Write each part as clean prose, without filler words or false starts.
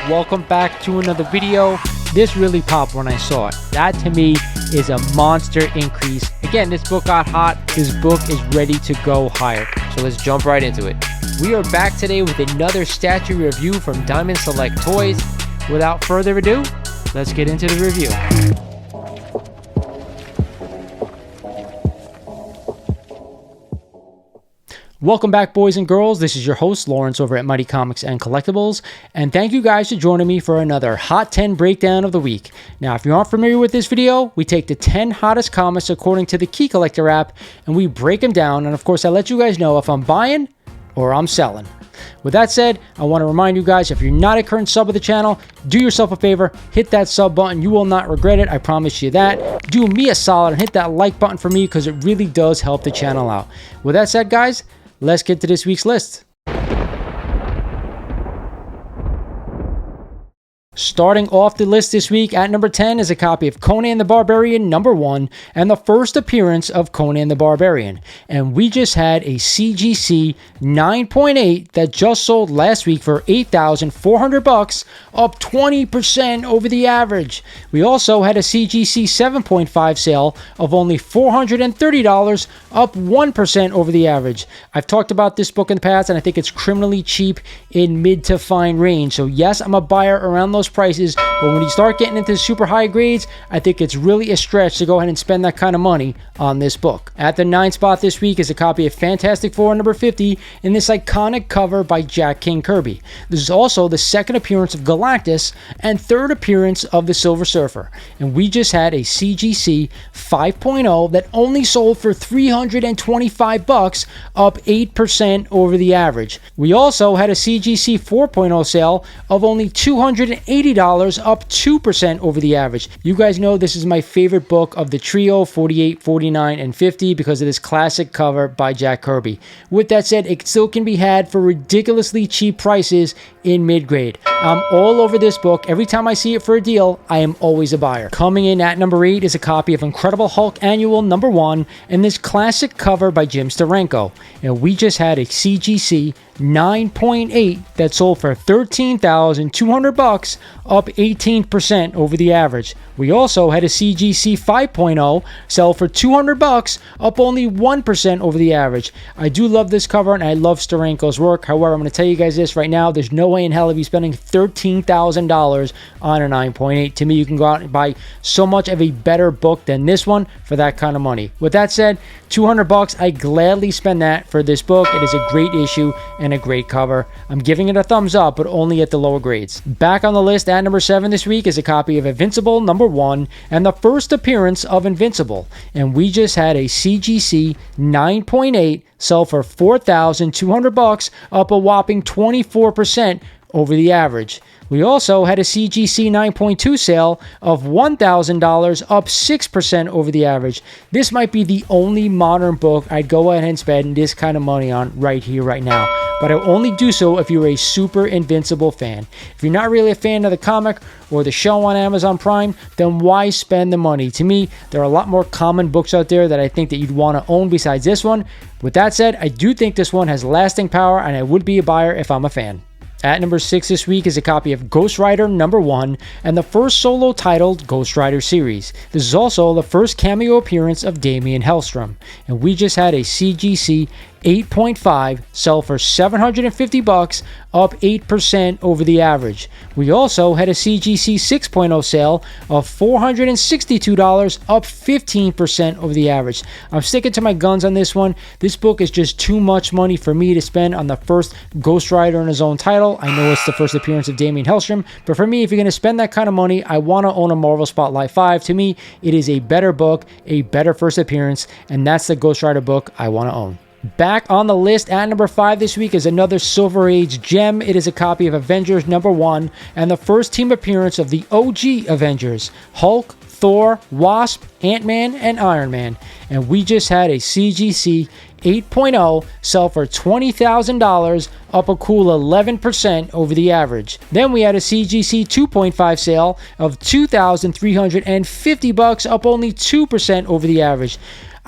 welcome back to another video. This really popped when I saw it. That to me is a monster increase. Again, this book got hot. This book is ready to go higher. So let's jump right into it. We are back today with another statue review from Diamond Select Toys. Without further ado, let's get into the review. Welcome back, boys and girls. This is your host, Lawrence, over at Mighty Comics and Collectibles, and thank you guys for joining me for another Hot 10 breakdown of the week. Now, if you aren't familiar with this video, we take the 10 hottest comics according to the Key Collector app, and we break them down, and of course, I let you guys know if I'm buying or I'm selling. With that said, I want to remind you guys, if you're not a current sub of the channel, do yourself a favor, hit that sub button. You will not regret it, I promise you that. Do me a solid and hit that like button for me because it really does help the channel out. With that said, guys, let's get to this week's list. Starting off the list this week at number 10 is a copy of Conan the Barbarian #1 and the first appearance of Conan the Barbarian. And we just had a CGC 9.8 that just sold last week for $8,400, up 20% over the average. We also had a CGC 7.5 sale of only $430, up 1% over the average. I've talked about this book in the past, and I think it's criminally cheap in mid to fine range. So yes, I'm a buyer around those prices, but when you start getting into super high grades, I think it's really a stretch to go ahead and spend that kind of money on this book. At the 9th spot this week is a copy of Fantastic Four #50 in this iconic cover by Jack King Kirby. This is also the second appearance of Galactus and third appearance of the Silver Surfer. And we just had a CGC 5.0 that only sold for $325, up 8% over the average. We also had a CGC 4.0 sale of only $280, up 2% over the average. You guys know this is my favorite book of the trio, 48, 49, and 50, because of this classic cover by Jack Kirby. With that said, it still can be had for ridiculously cheap prices in mid-grade. I'm all over this book. Every time I see it for a deal, I am always a buyer. Coming in at number 8 is a copy of Incredible Hulk Annual #1 and this classic cover by Jim Steranko. And we just had a CGC 9.8 that sold for $13,200, up 18% over the average. We also had a CGC 5.0 sell for $200, up only 1% over the average. I do love this cover and I love Steranko's work. However, I'm going to tell you guys this right now, there's no way in hell of you spending $13,000 on a 9.8. To me, you can go out and buy so much of a better book than this one for that kind of money. With that said, $200, I gladly spend that for this book. It is a great issue and a great cover. I'm giving it a thumbs up, but only at the lower grades. Back on the list at number 7 this week is a copy of Invincible #1 and the first appearance of Invincible. And we just had a CGC 9.8 sell for $4,200, up a whopping 24% over the average. We also had a CGC 9.2 sale of $1,000, up 6% over the average. This might be the only modern book I'd go ahead and spend this kind of money on right here, right now. But I'll only do so if you're a super Invincible fan. If you're not really a fan of the comic or the show on Amazon Prime, then why spend the money? To me, there are a lot more common books out there that I think that you'd want to own besides this one. With that said, I do think this one has lasting power, and I would be a buyer if I'm a fan. At number 6 this week is a copy of Ghost Rider #1 and the first solo titled Ghost Rider series. This is also the first cameo appearance of Damian Hellstrom. And we just had a CGC 8.5 sell for $750, up 8% over the average. We also had a CGC 6.0 sale of $462, up 15% over the average. I'm sticking to my guns on this one. This book is just too much money for me to spend on the first Ghost Rider in his own title. I know it's the first appearance of Damian Hellstrom, but for me, if you're going to spend that kind of money, I want to own a Marvel Spotlight 5. To me, it is a better book, a better first appearance, and that's the Ghost Rider book I want to own. Back on the list at number 5 this week is another Silver Age gem. It is a copy of Avengers #1 and the first team appearance of the OG Avengers, Hulk, Thor, Wasp, Ant-Man, and Iron Man. And we just had a CGC 8.0 sell for $20,000, up a cool 11% over the average. Then we had a CGC 2.5 sale of $2,350, up only 2% over the average.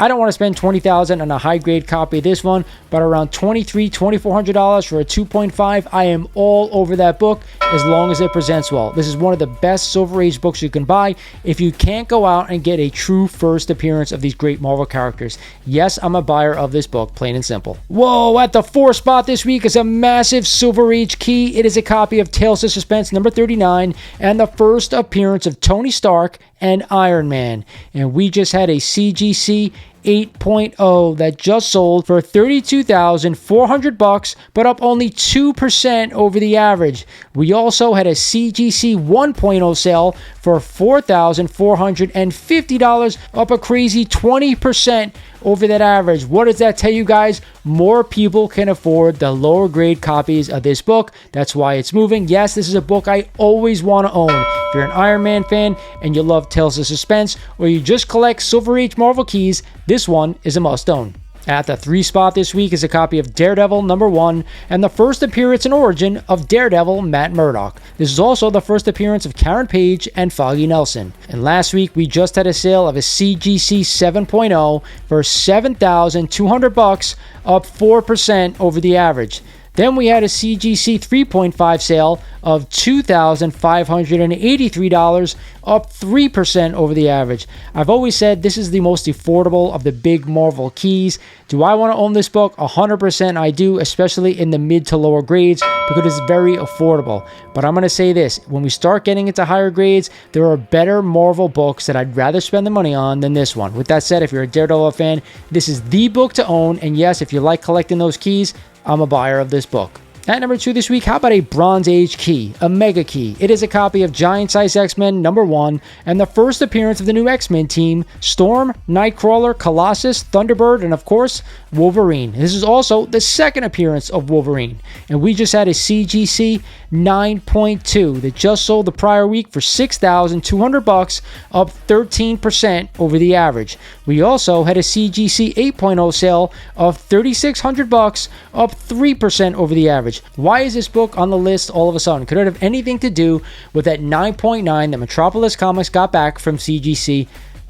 I don't want to spend $20,000 on a high grade copy of this one, but around $2,300-$2,400 for a 2.5, I am all over that book as long as it presents well. This is one of the best Silver Age books you can buy if you can't go out and get a true first appearance of these great Marvel characters. Yes, I'm a buyer of this book, plain and simple. Whoa, at the 4th spot this week is a massive Silver Age key. It is a copy of Tales of Suspense number 39 and the first appearance of Tony Stark and Iron Man. And we just had a CGC 8.0 that just sold for $32,400, but up only 2% over the average. We also had a CGC 1.0 sale for $4,450, up a crazy 20% over that average. What does that tell you guys? More people can afford the lower grade copies of this book. That's why it's moving. Yes, this is a book I always want to own. If you're an Iron Man fan and you love Tales of Suspense, or you just collect Silver Age Marvel keys, this one is a must own. At the 3 spot this week is a copy of Daredevil number 1 and the first appearance and origin of Daredevil Matt Murdock. This is also the first appearance of Karen Page and Foggy Nelson. And last week we just had a sale of a CGC 7.0 for $7,200, up 4% over the average. Then we had a CGC 3.5 sale of $2,583, up 3% over the average. I've always said this is the most affordable of the big Marvel keys. Do I want to own this book? 100% I do, especially in the mid to lower grades, because it's very affordable. But I'm going to say this, when we start getting into higher grades, there are better Marvel books that I'd rather spend the money on than this one. With that said, if you're a Daredevil fan, this is the book to own. And yes, if you like collecting those keys, I'm a buyer of this book. At number 2 this week, how about a Bronze Age key, a mega key? It is a copy of Giant Size X-Men number 1 and the first appearance of the new X-Men team, Storm, Nightcrawler, Colossus, Thunderbird, and of course, Wolverine. This is also the second appearance of Wolverine. And we just had a CGC 9.2 that just sold the prior week for $6,200, up 13% over the average. We also had a CGC 8.0 sale of $3,600, up 3% over the average. Why is this book on the list all of a sudden? Could it have anything to do with that 9.9 that Metropolis Comics got back from CGC?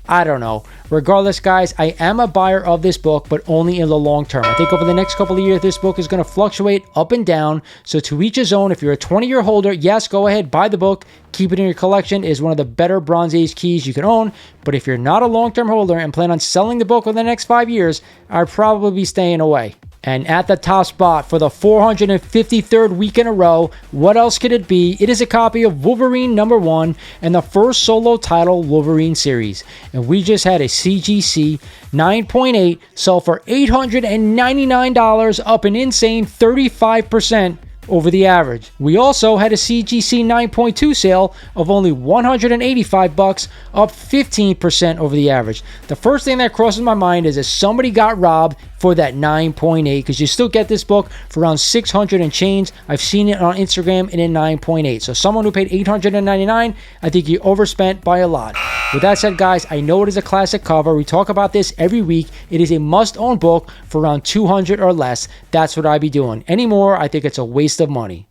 I don't know. Regardless, guys, I am a buyer of this book, but only in the long term. I think over the next couple of years, this book is going to fluctuate up and down. So to each his own. If you're a 20-year holder, yes, go ahead, buy the book. Keep it in your collection. It is one of the better Bronze Age keys you can own. But if you're not a long-term holder and plan on selling the book over the next 5 years, I'd probably be staying away. And at the top spot for the 453rd week in a row, what else could it be? It is a copy of Wolverine number 1 and the first solo title Wolverine series. And we just had a CGC 9.8 sell for $899, up an insane 35% over the average. We also had a CGC 9.2 sale of only $185, up 15% over the average. The first thing that crosses my mind is if somebody got robbed for that 9.8, because you still get this book for around 600 and change. I've seen it on Instagram in a 9.8. So someone who paid $899, I think you overspent by a lot. With that said, guys, I know it is a classic cover. We talk about this every week. It is a must-own book for around 200 or less. That's what I'd be doing. Any more, I think it's a waste of money.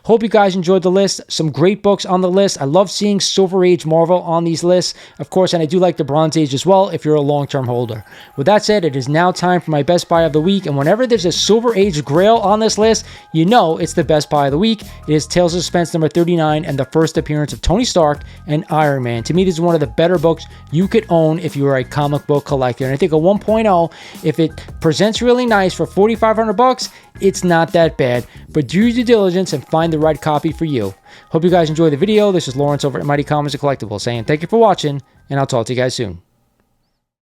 Hope you guys enjoyed the list. Some great books on the list. I love seeing Silver Age Marvel on these lists, of course, and I do like the Bronze Age as well if you're a long-term holder. With that said, it is now time for my best buy of the week, and whenever there's a Silver Age Grail on this list, you know it's the best buy of the week. It is Tales of Suspense number 39 and the first appearance of Tony Stark and Iron Man. To me, this is one of the better books you could own if you are a comic book collector. And I think a 1.0, if it presents really nice for $4,500, it's not that bad. But do your due diligence and find the right copy for you. Hope you guys enjoyed the video. This is Lawrence over at Mighty Comics and Collectibles saying thank you for watching, and I'll talk to you guys soon.